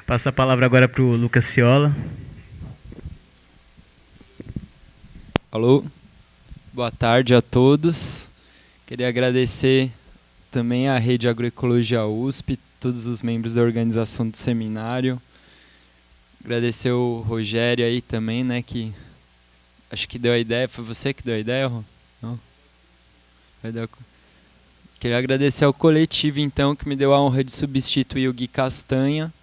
Passo a palavra agora para o Lucas Ciola. Alô, boa tarde a todos. Queria agradecer também à Rede Agroecologia USP, todos os membros da organização do seminário. Agradecer o Rogério aí também, né, que acho que deu a ideia. Foi você que deu a ideia, Rô? Não? Queria agradecer ao coletivo, então, que me deu a honra de substituir o Gui Castanha,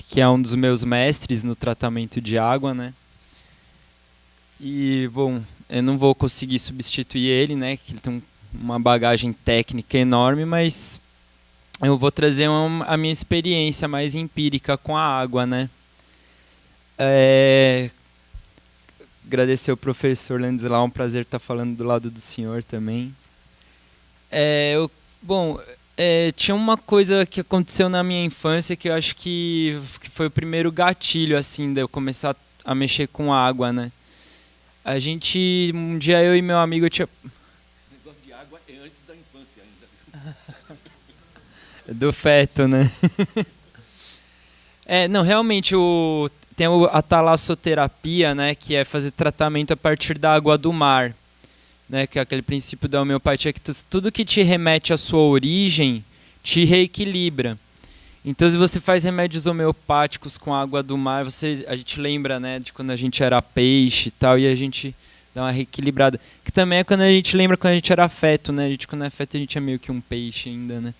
que é um dos meus mestres no tratamento de água, né? E, bom, eu não vou conseguir substituir ele, né? Que ele tem uma bagagem técnica enorme, mas eu vou trazer a minha experiência mais empírica com a água, né? Agradecer ao professor Landislau, um prazer estar falando do lado do senhor também. Tinha uma coisa que aconteceu na minha infância que eu acho que foi o primeiro gatilho, assim, de eu começar a mexer com água, né? Um dia eu e meu amigo tinha... Esse negócio de água é antes da infância ainda. Do feto, né? Não, realmente, tem a talassoterapia, né, que é fazer tratamento a partir da água do mar, né, que é aquele princípio da homeopatia, que tudo que te remete à sua origem te reequilibra. Então, se você faz remédios homeopáticos com água do mar, a gente lembra, né, de quando a gente era peixe e tal, e a gente dá uma reequilibrada. Que também é quando a gente lembra quando a gente era feto, né? Quando é feto, a gente é meio que um peixe ainda, né?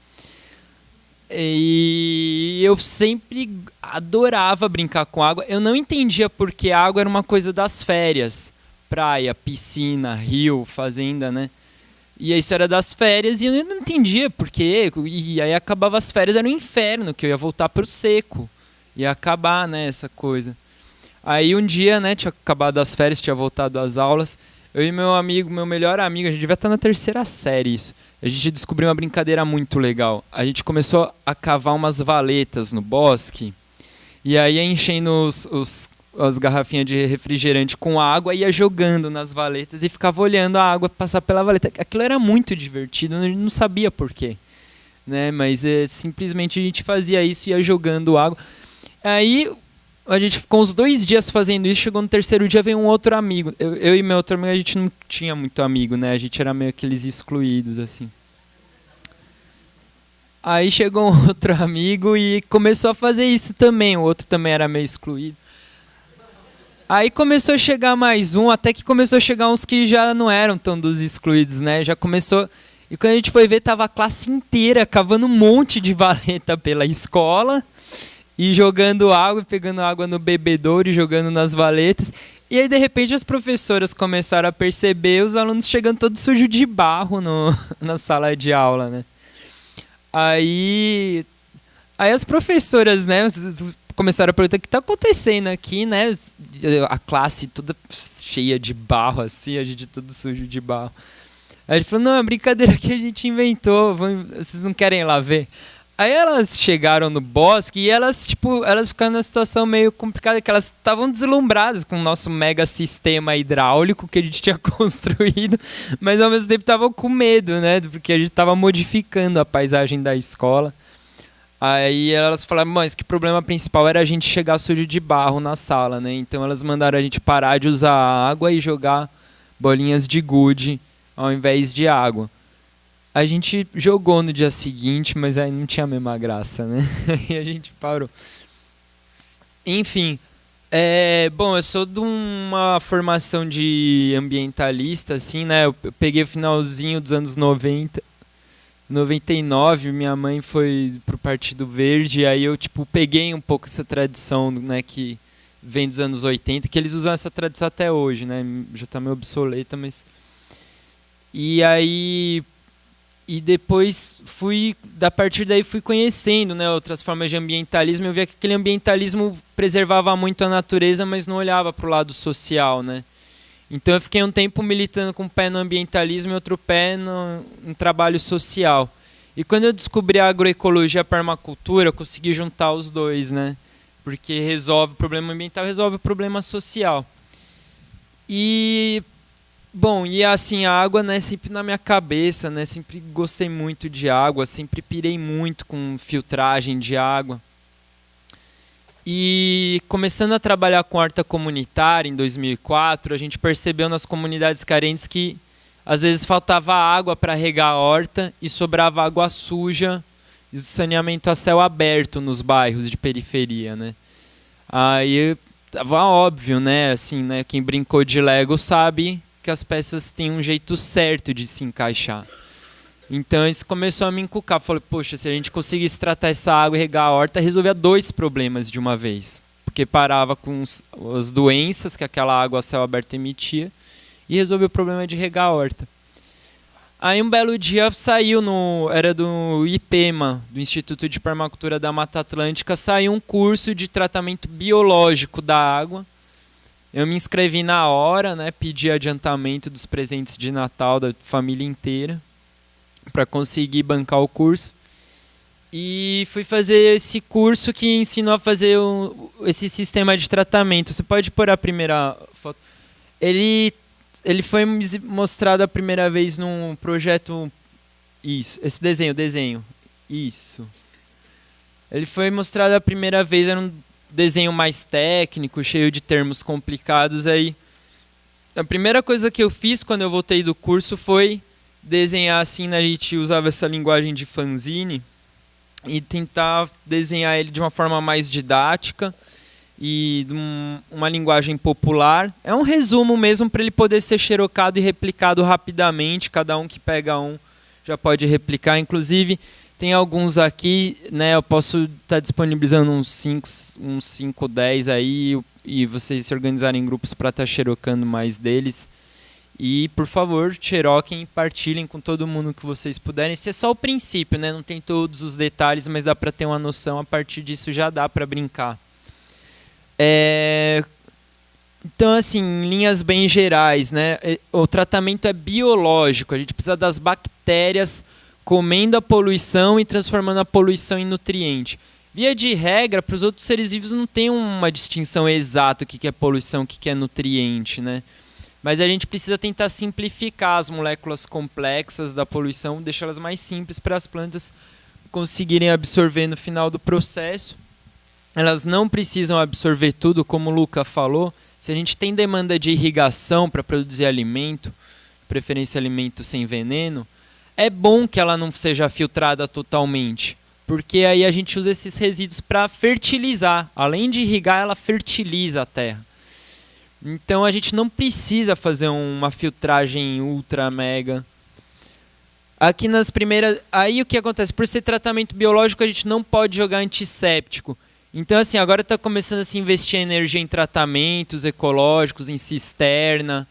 E eu sempre adorava brincar com água. Eu não entendia porque a água era uma coisa das férias. Praia, piscina, rio, fazenda, né? E isso era das férias e eu não entendia por quê. E aí acabava as férias, era um inferno, que eu ia voltar pro seco. Ia acabar, né, essa coisa. Aí um dia, né, tinha acabado as férias, tinha voltado às aulas. Eu e meu amigo, meu melhor amigo, a gente devia estar na 3ª série isso. A gente descobriu uma brincadeira muito legal. A gente começou a cavar umas valetas no bosque. E aí ia enchendo as garrafinhas de refrigerante com água, ia jogando nas valetas e ficava olhando a água passar pela valeta. Aquilo era muito divertido, eu não sabia por quê, né? Mas simplesmente a gente fazia isso, ia jogando água. Aí a gente ficou uns 2 dias fazendo isso, chegou no 3º dia, veio um outro amigo. Eu e meu outro amigo, a gente não tinha muito amigo, né? A gente era meio aqueles excluídos, assim. Aí chegou um outro amigo e começou a fazer isso também. O outro também era meio excluído. Aí começou a chegar mais um, até que começou a chegar uns que já não eram tão dos excluídos, né? Já começou... E quando a gente foi ver, tava a classe inteira cavando um monte de valeta pela escola e jogando água, pegando água no bebedouro e jogando nas valetas. E aí, de repente, as professoras começaram a perceber os alunos chegando todos sujos de barro na sala de aula, né? Aí as professoras, né, começaram a perguntar o que está acontecendo aqui, né? A classe toda cheia de barro, assim, a gente todo sujo de barro. Aí a gente falou, não, é brincadeira que a gente inventou, vocês não querem ir lá ver? Aí elas chegaram no bosque e elas ficaram numa situação meio complicada, que elas estavam deslumbradas com o nosso mega sistema hidráulico que a gente tinha construído, mas ao mesmo tempo estavam com medo, né? Porque a gente estava modificando a paisagem da escola. Aí elas falaram, mas que o problema principal era a gente chegar sujo de barro na sala, né? Então elas mandaram a gente parar de usar água e jogar bolinhas de gude ao invés de água. A gente jogou no dia seguinte, mas aí não tinha a mesma graça, né? Aí a gente parou. Enfim, bom, eu sou de uma formação de ambientalista, assim, né? Eu peguei o finalzinho dos anos 90. 99, minha mãe foi pro Partido Verde, aí eu peguei um pouco essa tradição, né, que vem dos anos 80, que eles usam essa tradição até hoje, né? Já tá meio obsoleta, mas... E depois a partir daí fui conhecendo, né, outras formas de ambientalismo. Eu via que aquele ambientalismo preservava muito a natureza, mas não olhava para o lado social, né? Então eu fiquei um tempo militando com um pé no ambientalismo e outro pé no trabalho social. E quando eu descobri a agroecologia e a permacultura, eu consegui juntar os dois, né? porque resolve o problema ambiental, resolve o problema social. E bom, e assim, a água, né, sempre na minha cabeça, né, sempre gostei muito de água, sempre pirei muito com filtragem de água. E começando a trabalhar com horta comunitária em 2004, a gente percebeu nas comunidades carentes que às vezes faltava água para regar a horta e sobrava água suja e saneamento a céu aberto nos bairros de periferia, né? Aí tava óbvio, né, assim, né, quem brincou de Lego sabe que as peças têm um jeito certo de se encaixar. Então isso começou a me encucar. Falei, poxa, se a gente conseguisse tratar essa água e regar a horta, resolvia 2 problemas de uma vez. Porque parava com as doenças que aquela água a céu aberto emitia e resolveu o problema de regar a horta. Aí um belo dia saiu, era do IPEMA, do Instituto de Permacultura da Mata Atlântica, saiu um curso de tratamento biológico da água. Eu me inscrevi na hora, né, pedi adiantamento dos presentes de Natal da família inteira para conseguir bancar o curso. E fui fazer esse curso que ensinou a fazer esse sistema de tratamento. Você pode pôr a primeira foto. Ele foi mostrado a primeira vez num projeto... Isso, esse desenho. Isso. Ele foi mostrado a primeira vez, era um desenho mais técnico, cheio de termos complicados. Aí, a primeira coisa que eu fiz quando eu voltei do curso foi desenhar assim, a gente usava essa linguagem de fanzine e tentar desenhar ele de uma forma mais didática e uma linguagem popular. É um resumo mesmo para ele poder ser xerocado e replicado rapidamente. Cada um que pega um já pode replicar. Inclusive, tem alguns aqui, né? Eu posso estar disponibilizando uns 5, 10 aí e vocês se organizarem em grupos para estar xerocando mais deles. E, por favor, xeroquem e partilhem com todo mundo que vocês puderem. Esse é só o princípio, né? Não tem todos os detalhes, mas dá para ter uma noção. A partir disso já dá para brincar. Então, assim, em linhas bem gerais, né? O tratamento é biológico. A gente precisa das bactérias comendo a poluição e transformando a poluição em nutriente. Via de regra, para os outros seres vivos não tem uma distinção exata o que é poluição, o que é nutriente, né? Mas a gente precisa tentar simplificar as moléculas complexas da poluição, deixá-las mais simples para as plantas conseguirem absorver no final do processo. Elas não precisam absorver tudo, como o Luca falou. Se a gente tem demanda de irrigação para produzir alimento, preferência alimento sem veneno, é bom que ela não seja filtrada totalmente, porque aí a gente usa esses resíduos para fertilizar. Além de irrigar, ela fertiliza a terra. Então a gente não precisa fazer uma filtragem ultra mega. Aqui nas primeiras... Aí o que acontece? Por ser tratamento biológico, a gente não pode jogar antisséptico. Então assim, agora está começando a se investir energia em tratamentos ecológicos, em cisterna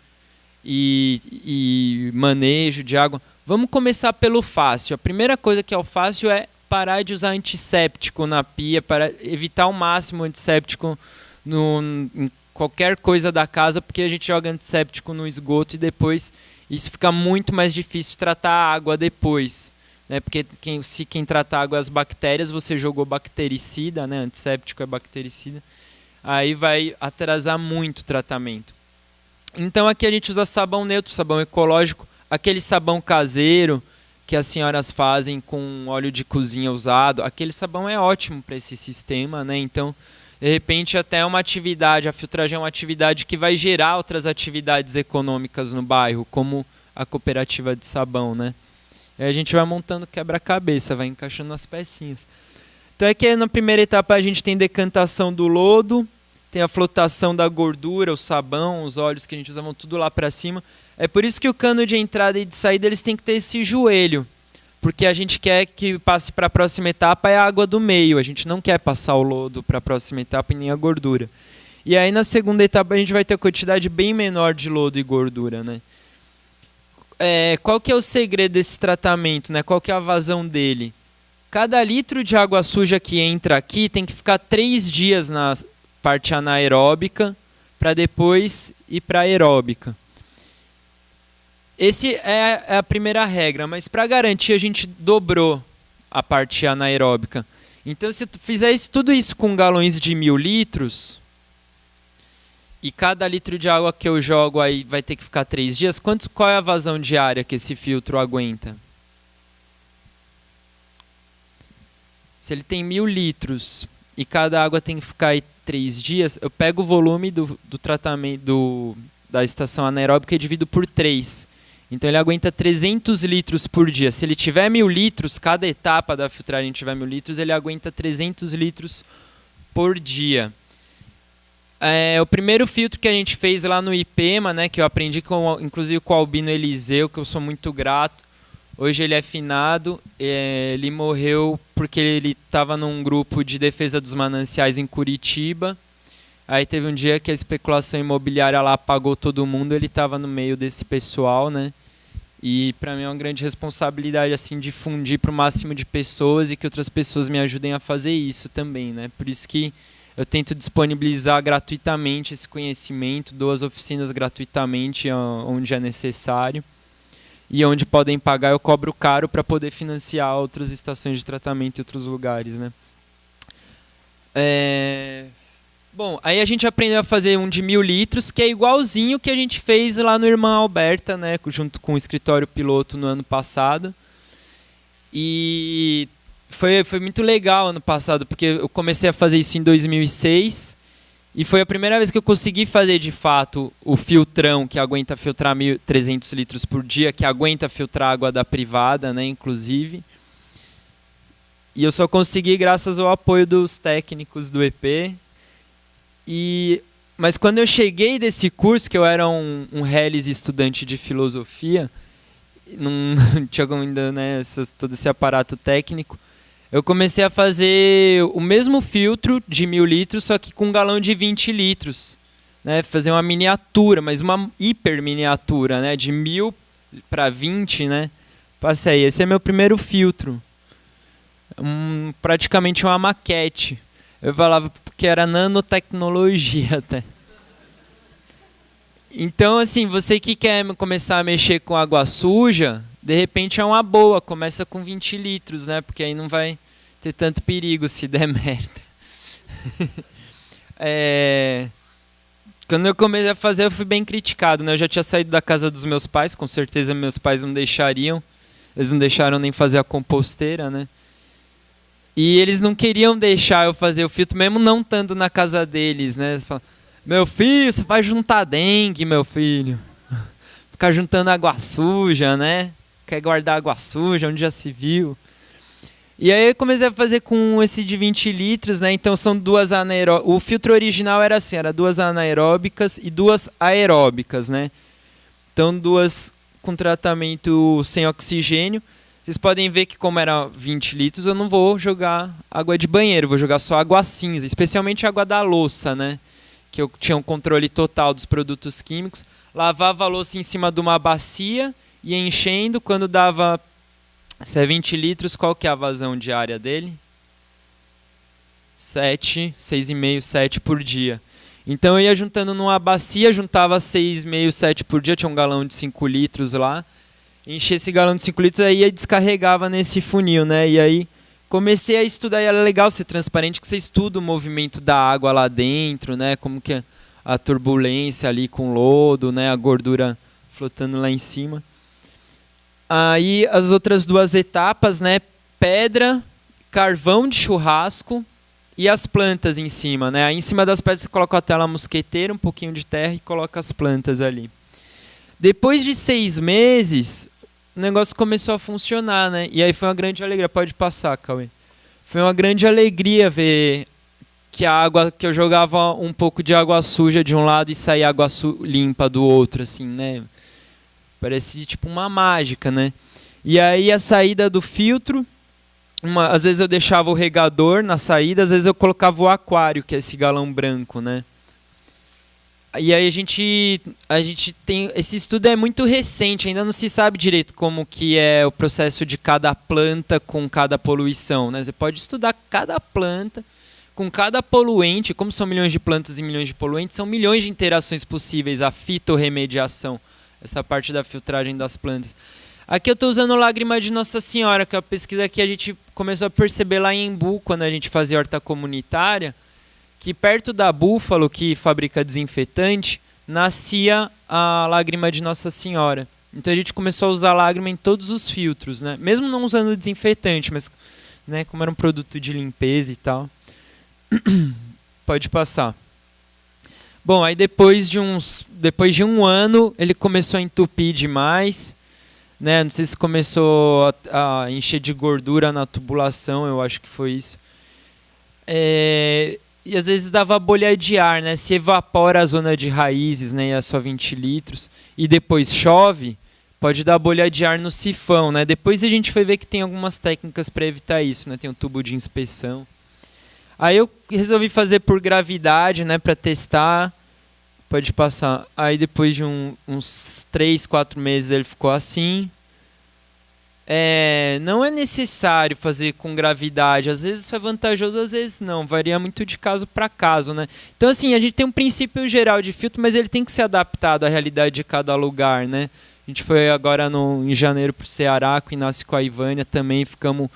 e manejo de água. Vamos começar pelo fácil. A primeira coisa que é o fácil é parar de usar antisséptico na pia, para evitar ao máximo antisséptico em qualquer coisa da casa, porque a gente joga antisséptico no esgoto e depois isso fica muito mais difícil tratar a água depois, né? Porque se quem trata a água é as bactérias, você jogou bactericida, né? Antisséptico é bactericida, aí vai atrasar muito o tratamento. Então aqui a gente usa sabão neutro, sabão ecológico, aquele sabão caseiro que as senhoras fazem com óleo de cozinha usado, aquele sabão é ótimo para esse sistema, né? Então, de repente, até uma atividade, a filtragem é uma atividade que vai gerar outras atividades econômicas no bairro, como a cooperativa de sabão, né? E aí a gente vai montando quebra-cabeça, vai encaixando as pecinhas. Então aqui na primeira etapa a gente tem decantação do lodo, tem a flotação da gordura, o sabão, os óleos que a gente usa, vão tudo lá para cima. É por isso que o cano de entrada e de saída eles têm que ter esse joelho, porque a gente quer que passe para a próxima etapa é a água do meio, a gente não quer passar o lodo para a próxima etapa e nem a gordura. E aí na segunda etapa a gente vai ter a quantidade bem menor de lodo e gordura, né? Qual que é o segredo desse tratamento, né? Qual que é a vazão dele? Cada litro de água suja que entra aqui tem que ficar 3 dias na parte anaeróbica para depois ir para a aeróbica. Essa é a primeira regra, mas para garantir a gente dobrou a parte anaeróbica. Então, se tu fizer tudo isso com galões de 1.000 litros, e cada litro de água que eu jogo aí vai ter que ficar 3 dias, qual é a vazão diária que esse filtro aguenta? Se ele tem 1.000 litros e cada água tem que ficar aí 3 dias, eu pego o volume do tratamento da estação anaeróbica e divido por 3. Então ele aguenta 300 litros por dia. Se ele tiver 1.000 litros, cada etapa da filtragem tiver 1.000 litros, ele aguenta 300 litros por dia. O primeiro filtro que a gente fez lá no IPEMA, né, que eu aprendi inclusive com o Albino Eliseu, que eu sou muito grato. Hoje ele é finado, ele morreu porque ele estava num grupo de defesa dos mananciais em Curitiba. Aí teve um dia que a especulação imobiliária lá apagou todo mundo, ele estava no meio desse pessoal, né? E para mim é uma grande responsabilidade assim difundir para o máximo de pessoas e que outras pessoas me ajudem a fazer isso também, né? Por isso que eu tento disponibilizar gratuitamente esse conhecimento, dou as oficinas gratuitamente onde é necessário. E onde podem pagar eu cobro caro para poder financiar outras estações de tratamento em outros lugares, né? Bom, aí a gente aprendeu a fazer um de 1.000 litros, que é igualzinho que a gente fez lá no Irmã Alberta, né, junto com o escritório piloto no ano passado. E foi muito legal ano passado, porque eu comecei a fazer isso em 2006. E foi a primeira vez que eu consegui fazer, de fato, o filtrão, que aguenta filtrar 1.300 litros por dia, que aguenta filtrar água da privada, né, inclusive. E eu só consegui graças ao apoio dos técnicos do EP. Mas quando eu cheguei desse curso, que eu era um Helles estudante de filosofia, não tinha ainda, né, todo esse aparato técnico, eu comecei a fazer o mesmo filtro de 1.000 litros, só que com um galão de 20 litros. Né, fazer uma miniatura, mas uma hiper miniatura, né, de 1.000 para 20, né? Passei, esse é meu primeiro filtro. Praticamente uma maquete. Eu falava que era nanotecnologia até. Então, assim, você que quer começar a mexer com água suja, de repente é uma boa, começa com 20 litros, né? Porque aí não vai ter tanto perigo se der merda. Quando eu comecei a fazer, eu fui bem criticado, né? Eu já tinha saído da casa dos meus pais, com certeza meus pais não deixariam. Eles não deixaram nem fazer a composteira, né? E eles não queriam deixar eu fazer o filtro, mesmo não estando na casa deles, né? Eles falam, meu filho, você vai juntar dengue, meu filho. Ficar juntando água suja, né? Quer guardar água suja, onde já se viu. E aí eu comecei a fazer com esse de 20 litros, né? Então são 2 anaeróbicas. O filtro original era assim, era 2 anaeróbicas e 2 aeróbicas, né? Então 2 com tratamento sem oxigênio. Vocês podem ver que como era 20 litros, eu não vou jogar água de banheiro, vou jogar só água cinza, especialmente água da louça, né? Que eu tinha um controle total dos produtos químicos. Lavava a louça em cima de uma bacia, ia enchendo, quando dava, se é 20 litros, qual que é a vazão diária dele? 7, 6,5, 7 por dia. Então eu ia juntando numa bacia, juntava 6,5, 7 por dia, tinha um galão de 5 litros lá. Enchia esse galão de 5 litros, aí eu descarregava nesse funil, né? E aí comecei a estudar, e era legal ser transparente, que você estuda o movimento da água lá dentro, né? Como que é a turbulência ali com lodo, né? A gordura flotando lá em cima. Aí as outras 2 etapas, né? Pedra, carvão de churrasco e as plantas em cima, né? Aí em cima das pedras você coloca a tela mosqueteira, um pouquinho de terra e coloca as plantas ali. Depois de 6 meses, o negócio começou a funcionar, né? E aí foi uma grande alegria. Pode passar, Cauê. Foi uma grande alegria ver que a água, que eu jogava um pouco de água suja de um lado e saía água limpa do outro, assim, né? Parecia tipo uma mágica, né? E aí a saída do filtro, às vezes eu deixava o regador na saída, às vezes eu colocava o aquário, que é esse galão branco, né? E aí a gente tem... Esse estudo é muito recente, ainda não se sabe direito como que é o processo de cada planta com cada poluição, né? Você pode estudar cada planta com cada poluente, como são milhões de plantas e milhões de poluentes, são milhões de interações possíveis, a fitorremediação, essa parte da filtragem das plantas. Aqui eu estou usando Lágrima de Nossa Senhora, que é uma pesquisa que a gente começou a perceber lá em Embu, quando a gente fazia horta comunitária, que perto da Búfalo, que fabrica desinfetante, nascia a lágrima de Nossa Senhora. Então a gente começou a usar lágrima em todos os filtros, né? Mesmo não usando desinfetante, mas, né, como era um produto de limpeza e tal. Pode passar. Bom, aí depois de um ano, ele começou a entupir demais, né? Não sei se começou a encher de gordura na tubulação, eu acho que foi isso. E às vezes dava bolha de ar, né? Se evapora a zona de raízes, né? E é só 20 litros, e depois chove, pode dar bolha de ar no sifão, né? Depois a gente foi ver que tem algumas técnicas para evitar isso, né? Tem um tubo de inspeção. Aí eu resolvi fazer por gravidade, né? Para testar. Pode passar. Aí depois de uns 3, 4 meses ele ficou assim. Não é necessário fazer com gravidade. Às vezes é vantajoso, às vezes não. Varia muito de caso para caso, né? Então, assim, a gente tem um princípio geral de filtro, mas ele tem que ser adaptado à realidade de cada lugar, né? A gente foi agora em janeiro para o Ceará, com o Inácio e com a Ivânia também. Ficamos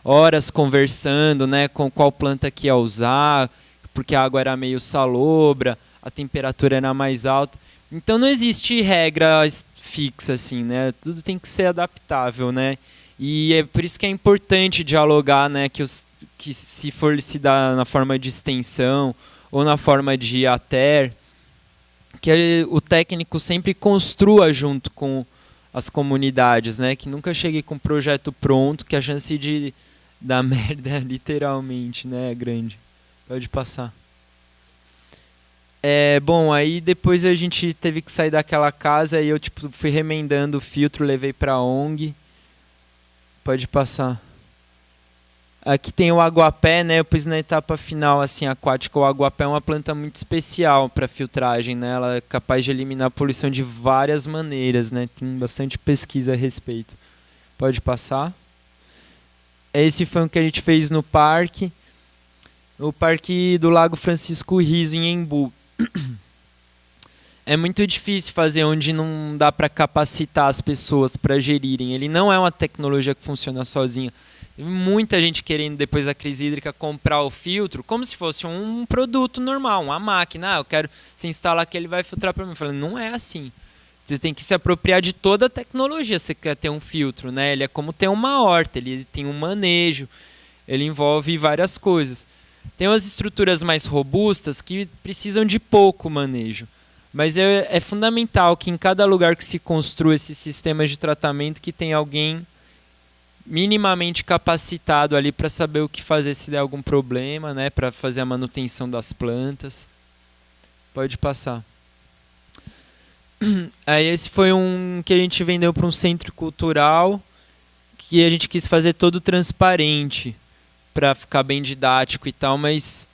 horas conversando, né? Com qual planta que ia usar, porque a água era meio salobra, a temperatura era mais alta. Então não existe regra fixa, assim, né? Tudo tem que ser adaptável, né? E é por isso que é importante dialogar, né? Que se for se dar na forma de extensão ou na forma de ater, que o técnico sempre construa junto com as comunidades, né? Que nunca chegue com um projeto pronto, que a chance de dar merda literalmente, né, é grande. Pode passar. Bom, aí depois a gente teve que sair daquela casa e eu fui remendando o filtro, levei pra ONG. Pode passar. Aqui tem o aguapé, né? Eu pus na etapa final assim, aquática. O aguapé é uma planta muito especial para filtragem, né? Ela é capaz de eliminar a poluição de várias maneiras, né? Tem bastante pesquisa a respeito. Pode passar. Esse foi o que a gente fez no parque do Lago Francisco Riso, em Embu. É muito difícil fazer onde não dá para capacitar as pessoas para gerirem. Ele não é uma tecnologia que funciona sozinha. Teve muita gente querendo, depois da crise hídrica, comprar o filtro como se fosse um produto normal, uma máquina. Eu quero se instalar que ele vai filtrar para mim. Eu falei, não é assim. Você tem que se apropriar de toda a tecnologia se você quer ter um filtro, né? Ele é como ter uma horta, ele tem um manejo, ele envolve várias coisas. Tem umas estruturas mais robustas que precisam de pouco manejo. Mas é fundamental que em cada lugar que se construa esses sistemas de tratamento que tenha alguém minimamente capacitado ali para saber o que fazer se der algum problema, né? Para fazer a manutenção das plantas. Pode passar. Aí esse foi um que a gente vendeu para um centro cultural que a gente quis fazer todo transparente para ficar bem didático e tal, mas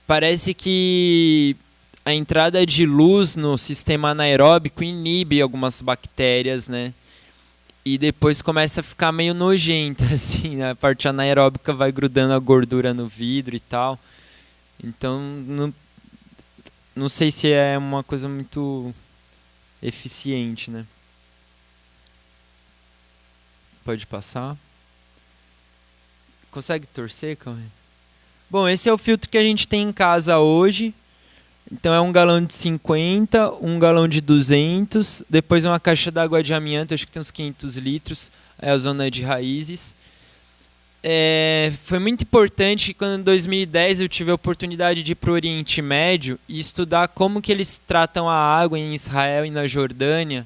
parece que a entrada de luz no sistema anaeróbico inibe algumas bactérias, né? E depois começa a ficar meio nojento, assim, né? A parte anaeróbica vai grudando a gordura no vidro e tal. Então, não sei se é uma coisa muito eficiente, né? Pode passar. Consegue torcer, Cauê? Bom, esse é o filtro que a gente tem em casa hoje. Então é 1 galão de 50, 1 galão de 200, depois uma caixa d'água de amianto, acho que tem uns 500 litros, é a zona de raízes. Foi muito importante quando em 2010 eu tive a oportunidade de ir para o Oriente Médio e estudar como que eles tratam a água em Israel e na Jordânia,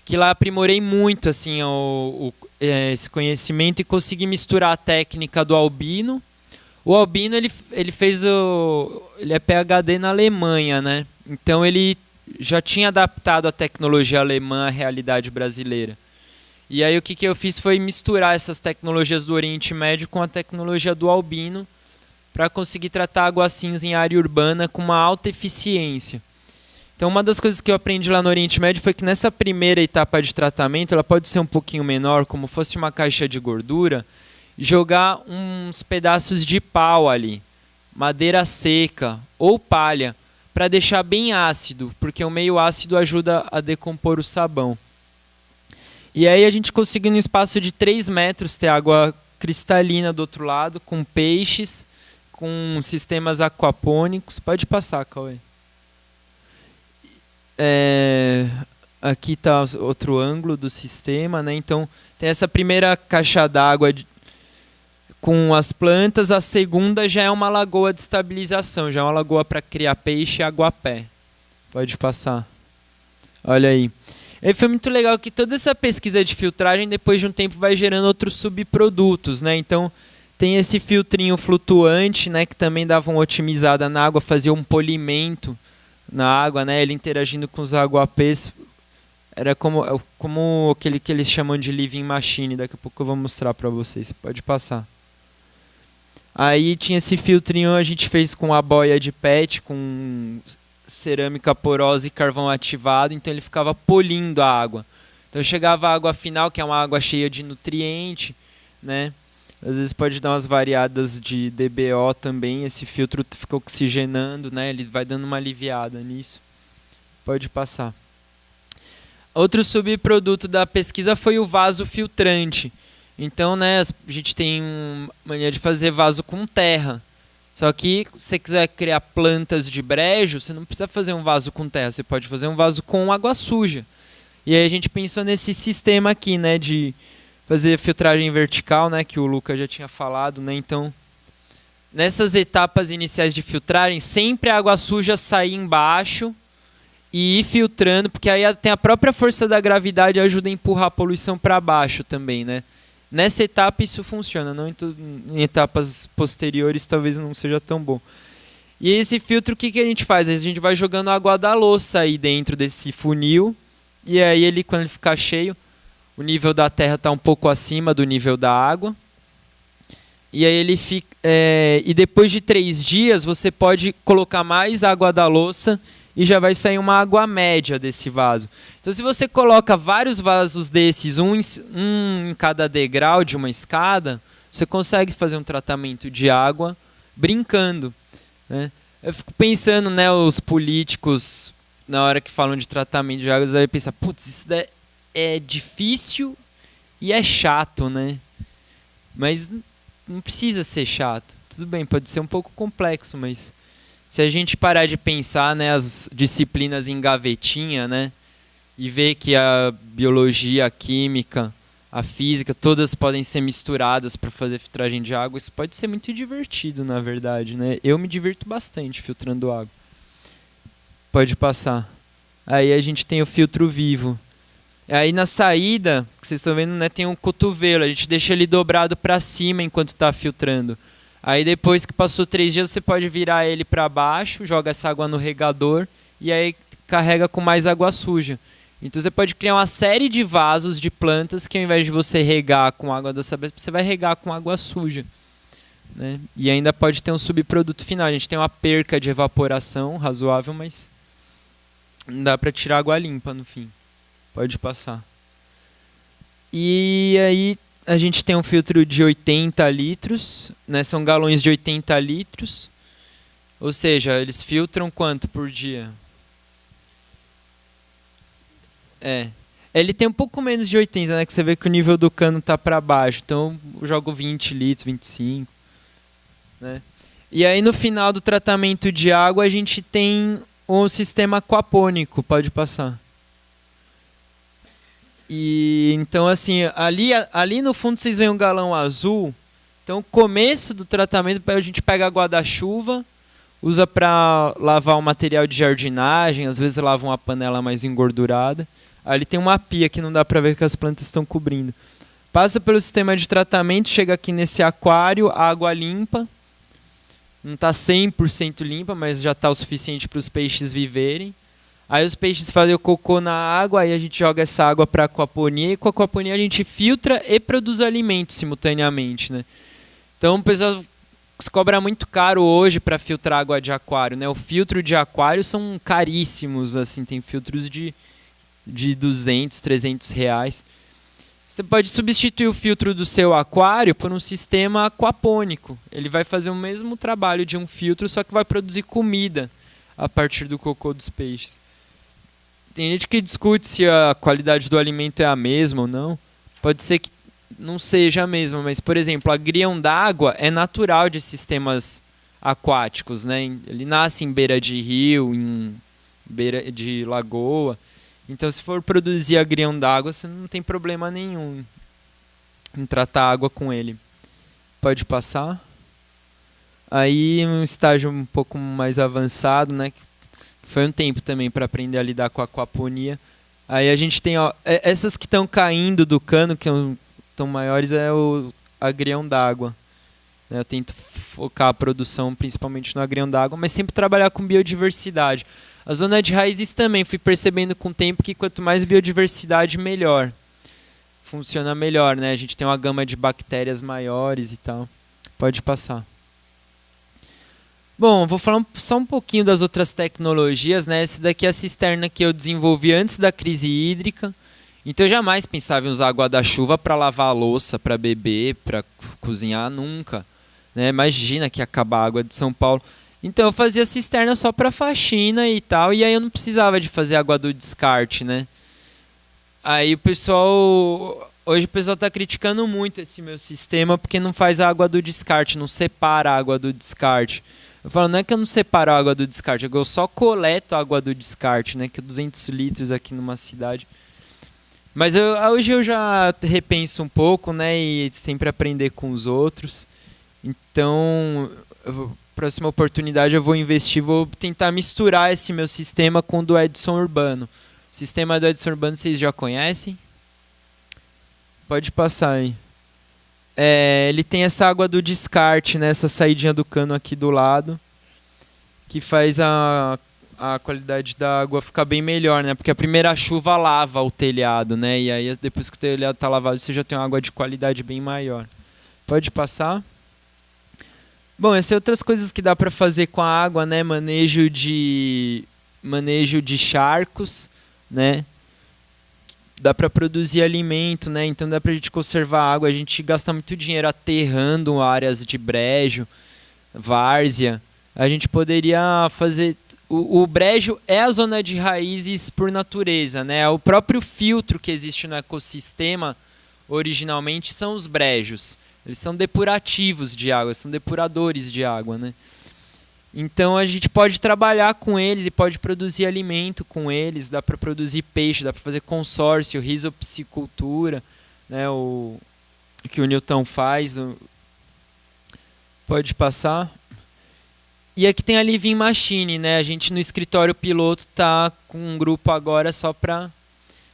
que lá aprimorei muito assim, esse conhecimento e consegui misturar a técnica do albino. O Albino, ele é PhD na Alemanha, né? Então ele já tinha adaptado a tecnologia alemã à realidade brasileira. E aí o que eu fiz foi misturar essas tecnologias do Oriente Médio com a tecnologia do Albino para conseguir tratar água cinza em área urbana com uma alta eficiência. Então uma das coisas que eu aprendi lá no Oriente Médio foi que nessa primeira etapa de tratamento, ela pode ser um pouquinho menor, como fosse uma caixa de gordura, jogar uns pedaços de pau ali, madeira seca ou palha, para deixar bem ácido, porque o meio ácido ajuda a decompor o sabão. E aí a gente conseguiu, num espaço de 3 metros, ter água cristalina do outro lado, com peixes, com sistemas aquapônicos. Pode passar, Cauê. Aqui está outro ângulo do sistema, né? Então tem essa primeira caixa d'água com as plantas, a segunda já é uma lagoa de estabilização, já é uma lagoa para criar peixe e aguapé. Pode passar. Olha aí. E foi muito legal que toda essa pesquisa de filtragem, depois de um tempo, vai gerando outros subprodutos, né? Então tem esse filtrinho flutuante, né, que também dava uma otimizada na água, fazia um polimento na água, né? Ele interagindo com os aguapés. Era como aquele que eles chamam de living machine. Daqui a pouco eu vou mostrar para vocês. Você pode passar. Aí tinha esse filtrinho, a gente fez com a boia de PET, com cerâmica porosa e carvão ativado. Então ele ficava polindo a água. Então chegava a água final, que é uma água cheia de nutriente, né? Às vezes pode dar umas variadas de DBO também. Esse filtro fica oxigenando, né? Ele vai dando uma aliviada nisso. Pode passar. Outro subproduto da pesquisa foi o vaso filtrante. Então, né, a gente tem mania de fazer vaso com terra. Só que se você quiser criar plantas de brejo, você não precisa fazer um vaso com terra. Você pode fazer um vaso com água suja. E aí a gente pensou nesse sistema aqui, né, de fazer filtragem vertical, né, que o Lucas já tinha falado, né? Então, nessas etapas iniciais de filtragem, sempre a água suja sair embaixo e ir filtrando, porque aí tem a própria força da gravidade ajuda a empurrar a poluição para baixo também, né? Nessa etapa isso funciona, não em etapas posteriores talvez não seja tão bom. E esse filtro, o que a gente faz? A gente vai jogando água da louça aí dentro desse funil, e aí ele, quando ele ficar cheio, o nível da terra está um pouco acima do nível da água. E aí ele fica, e depois de 3 dias você pode colocar mais água da louça e já vai sair uma água média desse vaso. Então se você coloca vários vasos desses, um em cada degrau de uma escada, você consegue fazer um tratamento de água brincando, né? Eu fico pensando, né, os políticos, na hora que falam de tratamento de água, eles devem pensar, putz, isso é difícil e é chato, né? Mas não precisa ser chato. Tudo bem, pode ser um pouco complexo, mas se a gente parar de pensar, né, as disciplinas em gavetinha, né, e ver que a biologia, a química, a física, todas podem ser misturadas para fazer filtragem de água, isso pode ser muito divertido, na verdade, né? Eu me divirto bastante filtrando água. Pode passar. Aí a gente tem o filtro vivo. Aí na saída, que vocês estão vendo, né, tem um cotovelo. A gente deixa ele dobrado para cima enquanto está filtrando. Aí depois que passou 3 dias, você pode virar ele para baixo, joga essa água no regador e aí carrega com mais água suja. Então você pode criar uma série de vasos de plantas que ao invés de você regar com água da sabesp, você vai regar com água suja, né? E ainda pode ter um subproduto final. A gente tem uma perca de evaporação razoável, mas não dá para tirar água limpa no fim. Pode passar. E aí a gente tem um filtro de 80 litros, né? São galões de 80 litros. Ou seja, eles filtram quanto por dia? Ele tem um pouco menos de 80, né? Que você vê que o nível do cano está para baixo. Então eu jogo 20 litros, 25. Né? E aí no final do tratamento de água a gente tem um sistema aquapônico. Pode passar. E então assim, ali no fundo vocês veem um galão azul. Então o começo do tratamento a gente pega a guarda-chuva, usa para lavar um material de jardinagem, às vezes lava uma panela mais engordurada. Ali tem uma pia que não dá para ver que as plantas estão cobrindo. Passa pelo sistema de tratamento, chega aqui nesse aquário, água limpa. Não está 100% limpa, mas já está o suficiente para os peixes viverem. Aí os peixes fazem o cocô na água, aí a gente joga essa água para a aquaponia, e com a aquaponia a gente filtra e produz alimento simultaneamente, né? Então o pessoal se cobra muito caro hoje para filtrar água de aquário, né? O filtro de aquário são caríssimos, assim, tem filtros de 200, 300 reais. Você pode substituir o filtro do seu aquário por um sistema aquapônico. Ele vai fazer o mesmo trabalho de um filtro, só que vai produzir comida a partir do cocô dos peixes. Tem gente que discute se a qualidade do alimento é a mesma ou não. Pode ser que não seja a mesma, mas, por exemplo, agrião d'água é natural de sistemas aquáticos, né? Ele nasce em beira de rio, em beira de lagoa. Então, se for produzir agrião d'água, você não tem problema nenhum em tratar a água com ele. Pode passar. Aí, um estágio um pouco mais avançado, né? Foi um tempo também para aprender a lidar com a aquaponia. Aí a gente tem, ó, essas que estão caindo do cano, que estão maiores, é o agrião d'água. Eu tento focar a produção principalmente no agrião d'água, mas sempre trabalhar com biodiversidade. A zona de raízes também, fui percebendo com o tempo que quanto mais biodiversidade, melhor. Funciona melhor, né? A gente tem uma gama de bactérias maiores e tal. Pode passar. Bom, vou falar só um pouquinho das outras tecnologias, né? Essa daqui é a cisterna que eu desenvolvi antes da crise hídrica. Então eu jamais pensava em usar água da chuva para lavar a louça, para beber, para cozinhar, nunca. Né? Imagina que ia acabar a água de São Paulo. Então eu fazia cisterna só para faxina e tal, e aí eu não precisava de fazer água do descarte, né? Aí hoje o pessoal está criticando muito esse meu sistema porque não faz a água do descarte, não separa a água do descarte. Eu falo, não é que eu não separo a água do descarte, é que eu só coleto a água do descarte, né? Que é 200 litros aqui numa cidade. Mas hoje eu já repenso um pouco, né? E sempre aprender com os outros. Então, próxima oportunidade eu vou investir, vou tentar misturar esse meu sistema com o do Edson Urbano. O sistema do Edson Urbano vocês já conhecem? Pode passar aí. Ele tem essa água do descarte, né? Essa saidinha do cano aqui do lado, que faz a qualidade da água ficar bem melhor, né? Porque a primeira chuva lava o telhado, né? E aí depois que o telhado está lavado, você já tem uma água de qualidade bem maior. Pode passar. Bom, essas outras coisas que dá para fazer com a água, né? Manejo de charcos, né? Dá para produzir alimento, né? Então dá para a gente conservar água. A gente gasta muito dinheiro aterrando áreas de brejo, várzea. A gente poderia fazer... O brejo é a zona de raízes por natureza, né? O próprio filtro que existe no ecossistema originalmente são os brejos. Eles são depurativos de água, são depuradores de água, né? Então a gente pode trabalhar com eles e pode produzir alimento com eles, dá para produzir peixe, dá para fazer consórcio, risopsicultura, né, o que o Newton faz. Pode passar. E aqui tem a Living Machine, né? A gente no escritório piloto tá com um grupo agora só para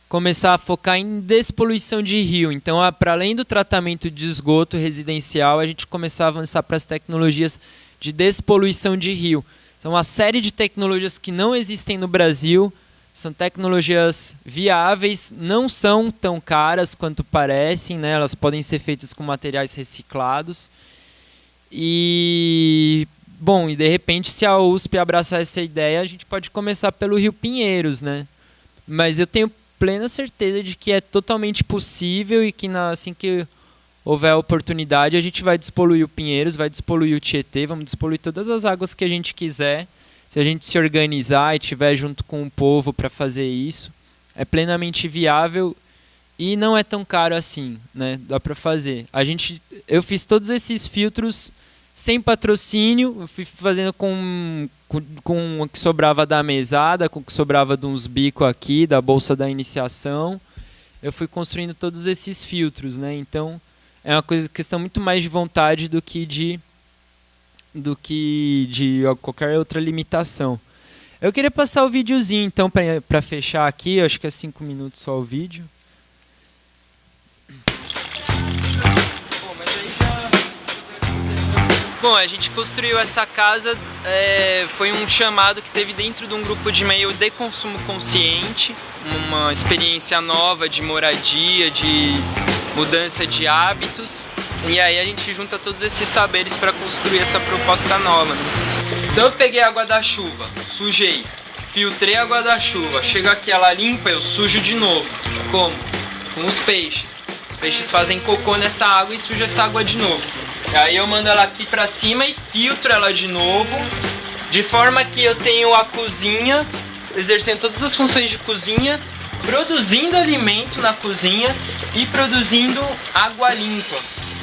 começar a focar em despoluição de rio. Então, para além do tratamento de esgoto residencial, a gente começar a avançar para as tecnologias de despoluição de rio. São uma série de tecnologias que não existem no Brasil, são tecnologias viáveis, não são tão caras quanto parecem, né? Elas podem ser feitas com materiais reciclados. E, bom, e de repente, se a USP abraçar essa ideia, a gente pode começar pelo Rio Pinheiros, né? Mas eu tenho plena certeza de que é totalmente possível e que assim que houver a oportunidade, a gente vai despoluir o Pinheiros, vai despoluir o Tietê, vamos despoluir todas as águas que a gente quiser. Se a gente se organizar e estiver junto com o povo para fazer isso, é plenamente viável e não é tão caro assim, né? Dá para fazer. Eu fiz todos esses filtros sem patrocínio, eu fui fazendo com o que sobrava da mesada, com o que sobrava de uns bicos aqui, da bolsa da iniciação. Eu fui construindo todos esses filtros, né? Então, é uma questão muito mais de vontade do que de qualquer outra limitação. Eu queria passar o videozinho, então, para fechar aqui. Eu acho que é 5 minutos só o vídeo. Bom, a gente construiu essa casa, foi um chamado que teve dentro de um grupo de e-mail de consumo consciente, uma experiência nova de moradia, de mudança de hábitos, e aí a gente junta todos esses saberes para construir essa proposta nova, né? Então eu peguei a água da chuva, sujei, filtrei a água da chuva, chega aqui ela limpa, eu sujo de novo. Como? Com os peixes. Os peixes fazem cocô nessa água e suja essa água de novo. Aí eu mando ela aqui pra cima e filtro ela de novo, de forma que eu tenho a cozinha exercendo todas as funções de cozinha, produzindo alimento na cozinha e produzindo água limpa.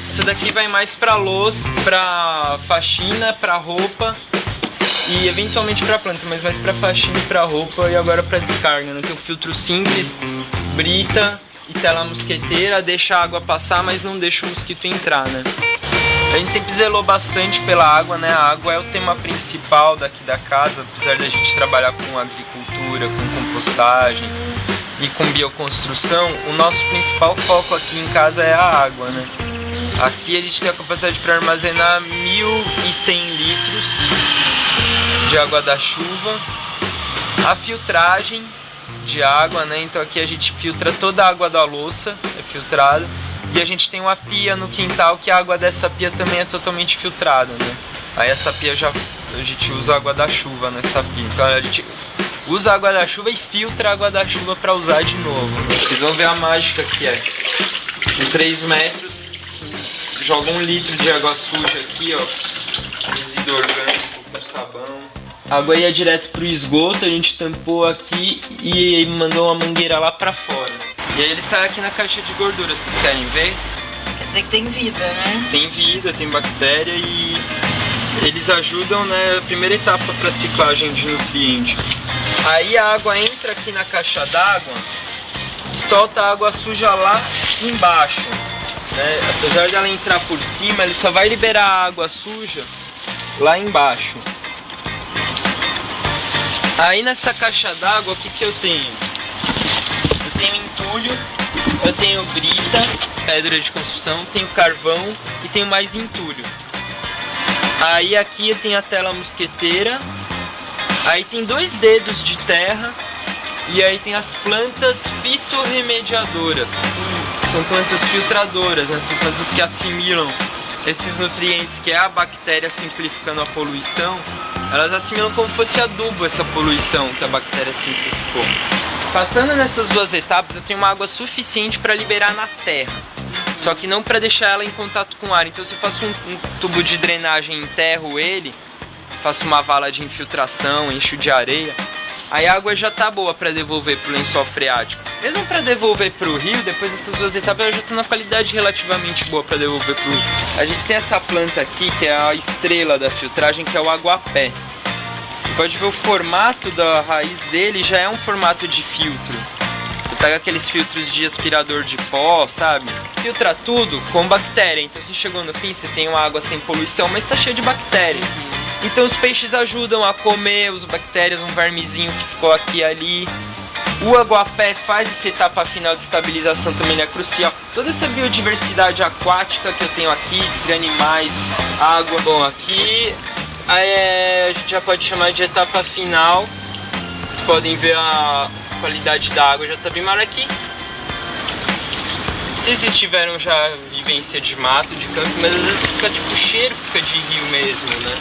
Essa daqui vai mais para louça, para faxina, para roupa e eventualmente para planta, mas mais para faxina e para roupa e agora para descarga, né? Tem um filtro simples, brita e tela mosqueteira, deixa a água passar, mas não deixa o mosquito entrar, né? A gente sempre zelou bastante pela água, né? A água é o tema principal daqui da casa, apesar da gente trabalhar com agricultura, com compostagem e com bioconstrução, o nosso principal foco aqui em casa é a água, né? Aqui a gente tem a capacidade para armazenar 1.100 litros de água da chuva, a filtragem de água, né? Então aqui a gente filtra toda a água da louça, é filtrada, e a gente tem uma pia no quintal que a água dessa pia também é totalmente filtrada, né? Aí essa pia a gente usa a água da chuva nessa pia, então a gente usa a água da chuva e filtra a água da chuva para usar de novo, né? Vocês vão ver a mágica que é. Em 3 metros, assim, joga 1 litro de água suja aqui, ó, resíduo orgânico com sabão. A água ia direto pro esgoto, a gente tampou aqui e mandou uma mangueira lá pra fora. E aí ele sai aqui na caixa de gordura, vocês querem ver? Quer dizer que tem vida, né? Tem vida, tem bactéria e eles ajudam, né, a primeira etapa para ciclagem de nutriente. Aí a água entra aqui na caixa d'água e solta a água suja lá embaixo, né? Apesar dela entrar por cima, ele só vai liberar a água suja lá embaixo. Aí nessa caixa d'água, o que eu tenho? Eu tenho entulho, eu tenho brita, pedra de construção, tenho carvão e tenho mais entulho. Aí aqui eu tenho a tela mosqueteira, aí tem 2 dedos de terra e aí tem as plantas fitorremediadoras. São plantas filtradoras, né? São plantas que assimilam esses nutrientes, que é a bactéria simplificando a poluição. Elas assimilam como se fosse adubo essa poluição que a bactéria simplificou. Passando nessas 2 etapas, eu tenho uma água suficiente para liberar na terra, só que não para deixar ela em contato com o ar. Então se eu faço um tubo de drenagem, enterro ele, faço uma vala de infiltração, encho de areia, aí a água já tá boa para devolver pro lençol freático. Mesmo para devolver pro rio, depois dessas 2 etapas ela já tá na qualidade relativamente boa para devolver pro rio. A gente tem essa planta aqui que é a estrela da filtragem, que é o aguapé. Você pode ver o formato da raiz dele, já é um formato de filtro. Você pega aqueles filtros de aspirador de pó, sabe? Filtra tudo com bactéria. Então você chegou no fim, você tem uma água sem poluição, mas tá cheia de bactéria. Então os peixes ajudam a comer as bactérias, um vermezinho que ficou aqui e ali. O aguapé faz essa etapa final de estabilização, também é crucial. Toda essa biodiversidade aquática que eu tenho aqui, de animais, água. Bom, aqui a gente já pode chamar de etapa final. Vocês podem ver a qualidade da água, já tá bem maior aqui. Não sei se vocês tiveram já vivência de mato, de campo, mas às vezes fica tipo, o cheiro fica de rio mesmo, né?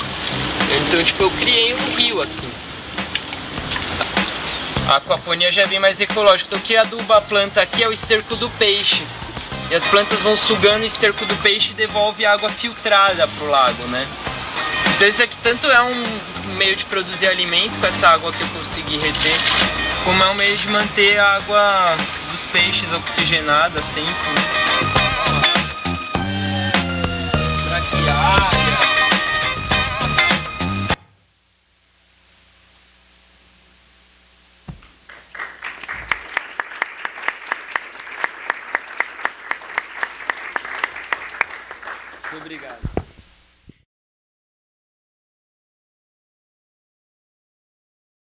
Então tipo, eu criei um rio aqui. A aquaponia já é bem mais ecológica. Então o que aduba a planta aqui é o esterco do peixe. E as plantas vão sugando o esterco do peixe e devolve água filtrada pro lago, né? Então isso aqui tanto é um meio de produzir alimento com essa água que eu consegui reter, como é um meio de manter a água dos peixes oxigenada sempre. Braquiária. Muito obrigado.